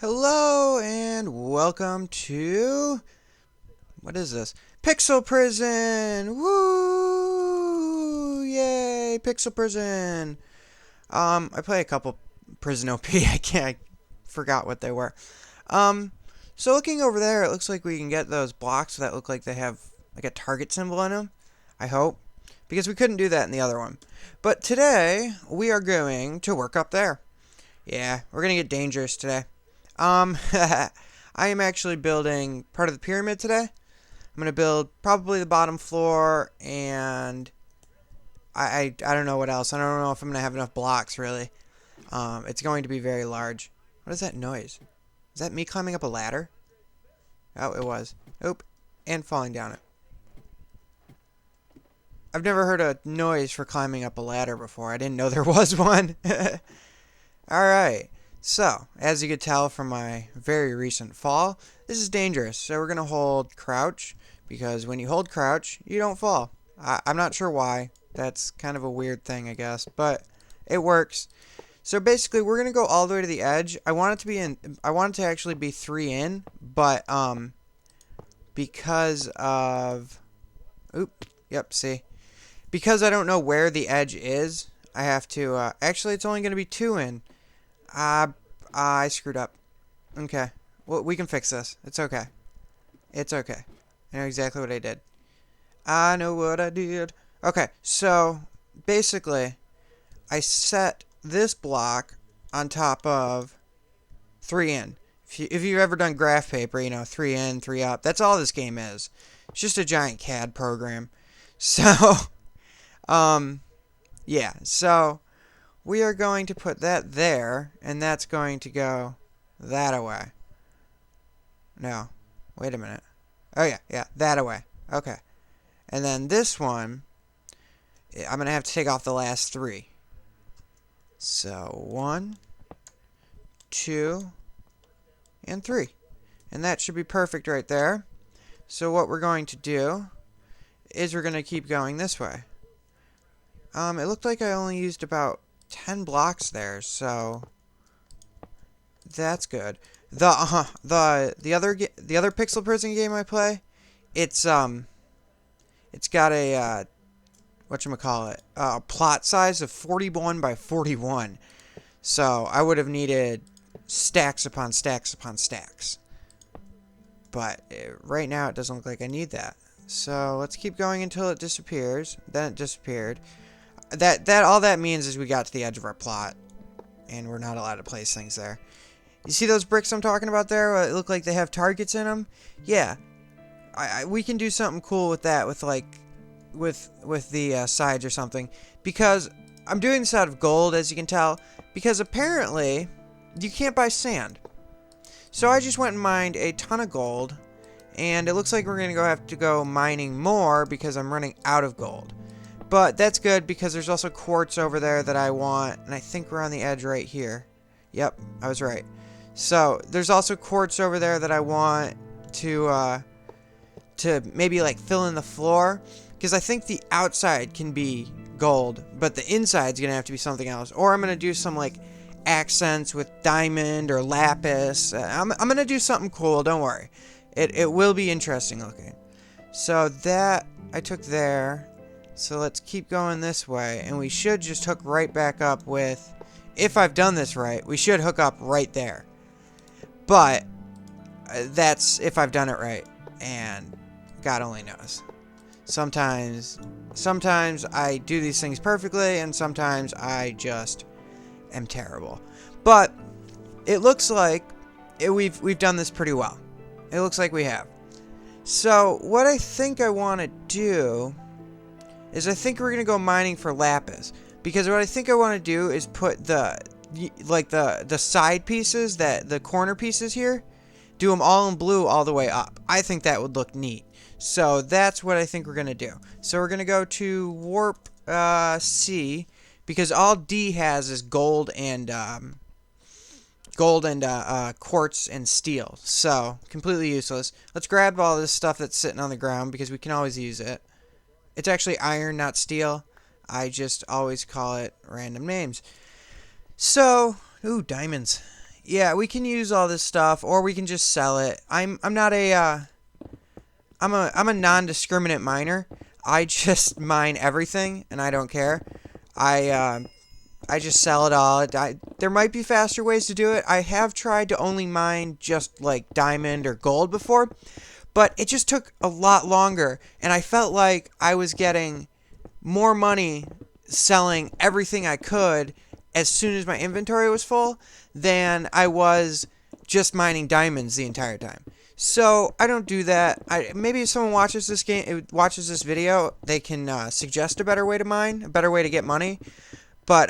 Hello and welcome to what is this? Pixel Prison! Woo! Yay! Pixel Prison. I play a couple Prison OP. I forgot what they were. Um, so looking over there, it looks like we can get those blocks that look like they have like a target symbol on them. I hope, because we couldn't do that in the other one. But today we are going to work up there. Yeah, we're gonna get dangerous today. I am actually building part of the pyramid today. I'm going to build probably the bottom floor, and I don't know what else. I don't know if I'm going to have enough blocks, really. It's going to be very large. What is that noise? Is that me climbing up a ladder? Oh, it was. Oop. And falling down it. I've never heard a noise for climbing up a ladder before. I didn't know there was one. Alright. So, as you could tell from my very recent fall, this is dangerous. So we're going to hold crouch, because when you hold crouch, you don't fall. I'm not sure why. That's kind of a weird thing, I guess, but it works. So basically, we're going to go all the way to the edge. I want it to actually be 3 in, but because of see. Because I don't know where the edge is, I have to actually it's only going to be 2 in. I screwed up. Okay. Well, we can fix this. It's okay. It's okay. I know exactly what I did. I know what I did. Okay, so basically, I set this block on top of 3 in. If you've ever done graph paper, you know, 3 in, 3 up. That's all this game is. It's just a giant CAD program. So, yeah. So, we are going to put that there, and that's going to go that away. No. Wait a minute. Oh, yeah, that away. Okay. And then this one, I'm going to have to take off the last 3. So, 1, 2, and 3. And that should be perfect right there. So what we're going to do is we're going to keep going this way. It looked like I only used about 10 blocks there, so that's good. The other Pixel Prison game I play, it's got a whatchamacallit, plot size of 41 by 41. So I would have needed stacks upon stacks upon stacks. But right now it doesn't look like I need that. So let's keep going until it disappears. Then it disappeared. That all that means is we got to the edge of our plot, and we're not allowed to place things there. You see those bricks I'm talking about there? It look like they have targets in them. Yeah, we can do something cool with that, with the sides or something. Because I'm doing this out of gold, as you can tell. Because apparently you can't buy sand. So I just went and mined a ton of gold, and it looks like we're gonna have to go mining more because I'm running out of gold. But that's good because there's also quartz over there that I want, and I think we're on the edge right here. Yep, I was right. So there's also quartz over there that I want to maybe like fill in the floor, because I think the outside can be gold, but the inside's gonna have to be something else. Or I'm gonna do some like accents with diamond or lapis. I'm gonna do something cool. Don't worry, it will be interesting looking. So that I took there. So let's keep going this way, and we should just hook right back up with, if I've done this right, we should hook up right there. But that's if I've done it right, and God only knows. Sometimes I do these things perfectly, and sometimes I just am terrible. But it looks like we've done this pretty well. It looks like we have. So what I think I want to do is I think we're going to go mining for lapis. Because what I think I want to do is put the side pieces, the corner pieces here, do them all in blue all the way up. I think that would look neat. So that's what I think we're going to do. So we're going to go to warp C, because all D has is gold and quartz and steel. So completely useless. Let's grab all this stuff that's sitting on the ground, because we can always use it. It's actually iron, not steel. I just always call it random names. So, ooh, diamonds. Yeah, we can use all this stuff, or we can just sell it. I'm not a I'm a non-discriminate miner. I just mine everything, and I don't care. I I just sell it all. There might be faster ways to do it. I have tried to only mine just like diamond or gold before, but it just took a lot longer, and I felt like I was getting more money selling everything I could as soon as my inventory was full than I was just mining diamonds the entire time. So I don't do that. Maybe if someone watches this video, they can suggest a better way to mine, a better way to get money. But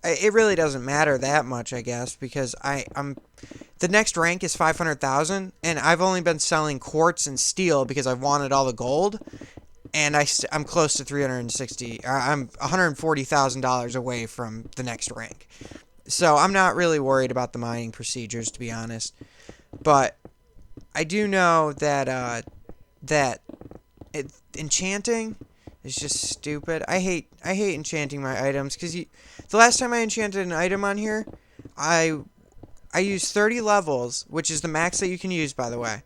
it really doesn't matter that much, I guess, because I'm the next rank is 500,000, and I've only been selling quartz and steel because I've wanted all the gold, and I'm close to 360. I'm $140,000 away from the next rank, so I'm not really worried about the mining procedures, to be honest. But I do know that enchanting is just stupid. I hate enchanting my items because the last time I enchanted an item on here, I used 30 levels, which is the max that you can use, by the way,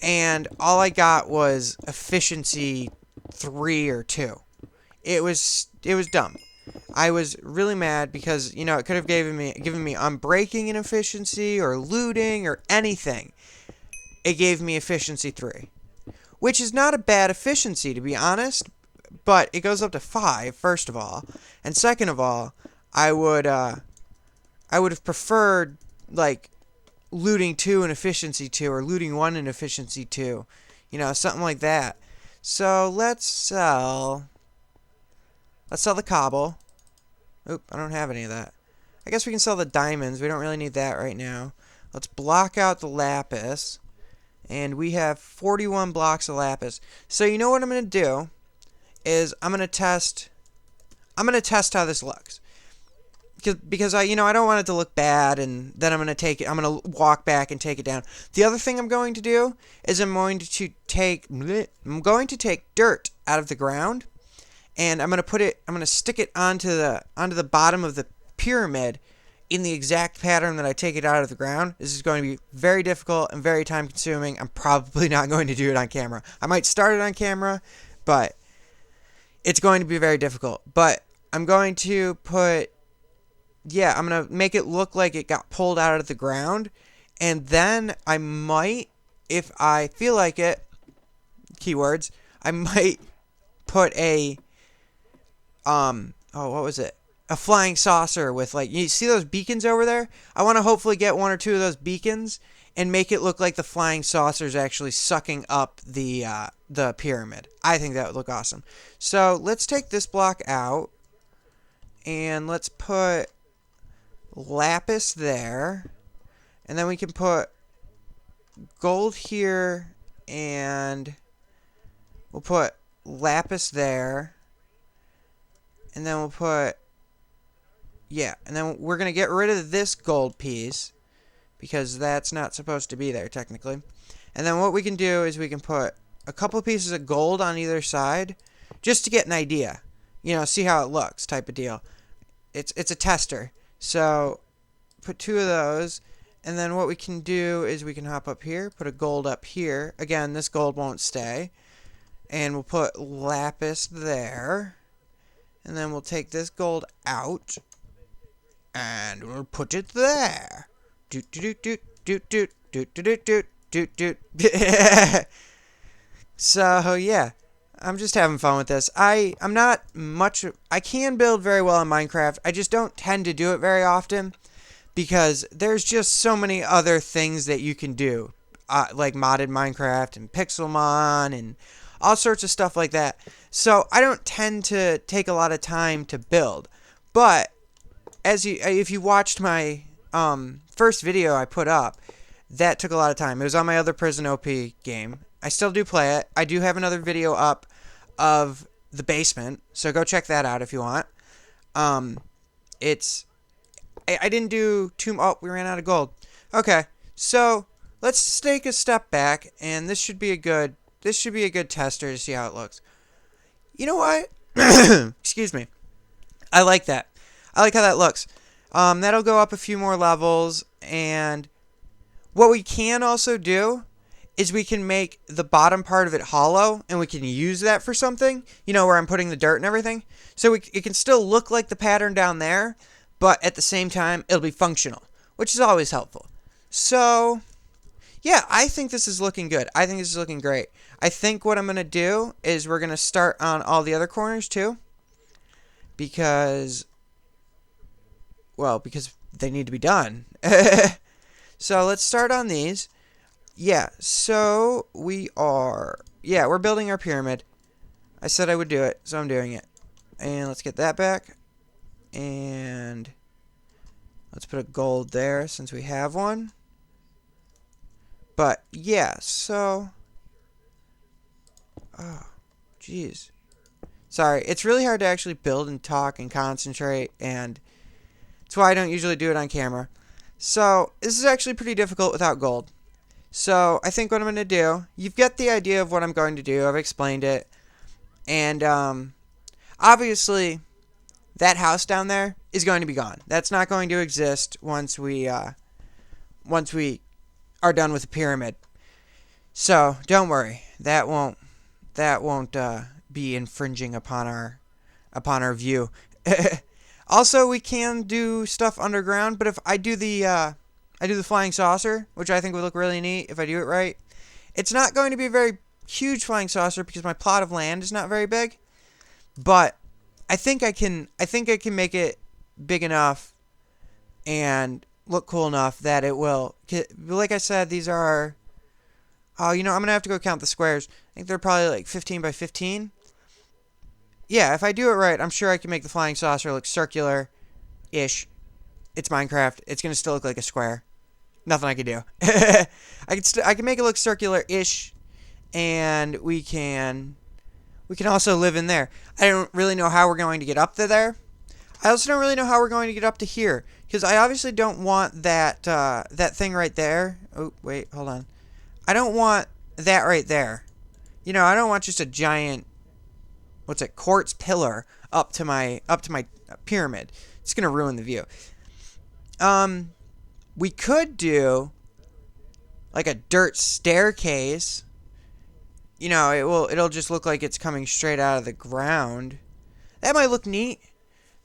and all I got was efficiency 3 or 2. It was dumb. I was really mad because, it could have given me unbreaking in efficiency or looting or anything. It gave me efficiency 3, which is not a bad efficiency, to be honest, but it goes up to 5, first of all. And second of all, I would have preferred, like, looting 2 and efficiency 2 or looting 1 and efficiency 2. Something like that. So let's sell the cobble. Oop, I don't have any of that. I guess we can sell the diamonds. We don't really need that right now. Let's block out the lapis. And we have 41 blocks of lapis. So you know what I'm going to do is I'm going to test how this looks. Because I don't want it to look bad, and then I'm going to walk back and take it down. The other thing I'm going to do is I'm going to take dirt out of the ground, and I'm going to stick it onto the bottom of the pyramid in the exact pattern that I take it out of the ground. This is going to be very difficult and very time consuming. I'm probably not going to do it on camera. I might start it on camera, but it's going to be very difficult. But I'm going to I'm going to make it look like it got pulled out of the ground, and then I might, if I feel like it, keywords, I might put a a flying saucer with, like, you see those beacons over there? I want to hopefully get 1 or 2 of those beacons and make it look like the flying saucer is actually sucking up the pyramid. I think that would look awesome. So let's take this block out, and let's put lapis there, and then we can put gold here, and we'll put lapis there, and then we'll put, and then we're going to get rid of this gold piece because that's not supposed to be there technically. And then what we can do is we can put a couple pieces of gold on either side just to get an idea, see how it looks type of deal. It's a tester. So put 2 of those, and then what we can do is we can hop up here, put a gold up here. Again, this gold won't stay. And we'll put lapis there. And then we'll take this gold out, and we'll put it there. Doot doot doot doot doot doot doot doot doot doot. So yeah, I'm just having fun with this. I'm not much. I can build very well in Minecraft. I just don't tend to do it very often because there's just so many other things that you can do, like modded Minecraft and Pixelmon and all sorts of stuff like that. So I don't tend to take a lot of time to build. But if you watched my first video I put up, that took a lot of time. It was on my other Prison OP game. I still do play it. I do have another video up of the basement, so go check that out if you want. I didn't do too. Oh, we ran out of gold. Okay, so let's take a step back, and this should be a good tester to see how it looks. You know what? Excuse me. I like that. I like how that looks. That'll go up a few more levels, and what we can also do is we can make the bottom part of it hollow, and we can use that for something, where I'm putting the dirt and everything. So it can still look like the pattern down there, but at the same time, it'll be functional, which is always helpful. So, yeah, I think this is looking good. I think this is looking great. I think what I'm going to do is we're going to start on all the other corners too, because they need to be done. So let's start on these. Yeah, so we're building our pyramid. I said I would do it, so I'm doing it. And let's get that back. And let's put a gold there since we have one. But yeah, so oh, jeez. Sorry, it's really hard to actually build and talk and concentrate, and that's why I don't usually do it on camera. So this is actually pretty difficult without gold. So I think what I'm going to do, you've got the idea of what I'm going to do. I've explained it. And obviously, that house down there is going to be gone. That's not going to exist once we are done with the pyramid. So don't worry, that won't be infringing upon our view. Also, we can do stuff underground, but if I do the flying saucer, which I think would look really neat if I do it right, it's not going to be a very huge flying saucer because my plot of land is not very big. But I think I can make it big enough and look cool enough that it will. Like I said, these are. Oh, I'm gonna have to go count the squares. I think they're probably like 15 by 15. Yeah, if I do it right, I'm sure I can make the flying saucer look circular-ish. It's Minecraft. It's gonna still look like a square. Nothing I can do. I can make it look circular-ish, and we can also live in there. I don't really know how we're going to get up to there. I also don't really know how we're going to get up to here, because I obviously don't want that thing right there. Oh wait, hold on. I don't want that right there. I don't want just a giant quartz pillar up to my pyramid. It's gonna ruin the view. We could do like a dirt staircase. It'll just look like it's coming straight out of the ground. That might look neat.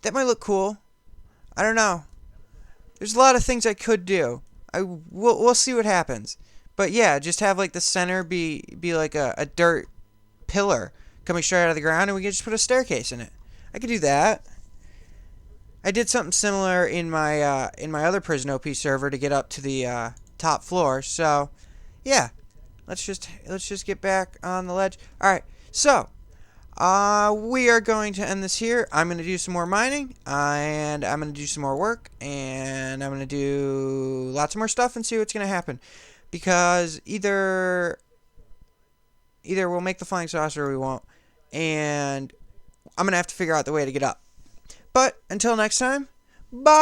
That might look cool. I don't know. There's a lot of things I could do. We'll see what happens. But yeah, just have like the center be like a dirt pillar coming straight out of the ground, and we can just put a staircase in it. I could do that. I did something similar in my other Prison OP server to get up to the top floor. So, yeah, let's just get back on the ledge. All right, so we are going to end this here. I'm going to do some more mining, and I'm going to do some more work, and I'm going to do lots more stuff and see what's going to happen. Because either we'll make the flying saucer or we won't, and I'm going to have to figure out the way to get up. But until next time, bye!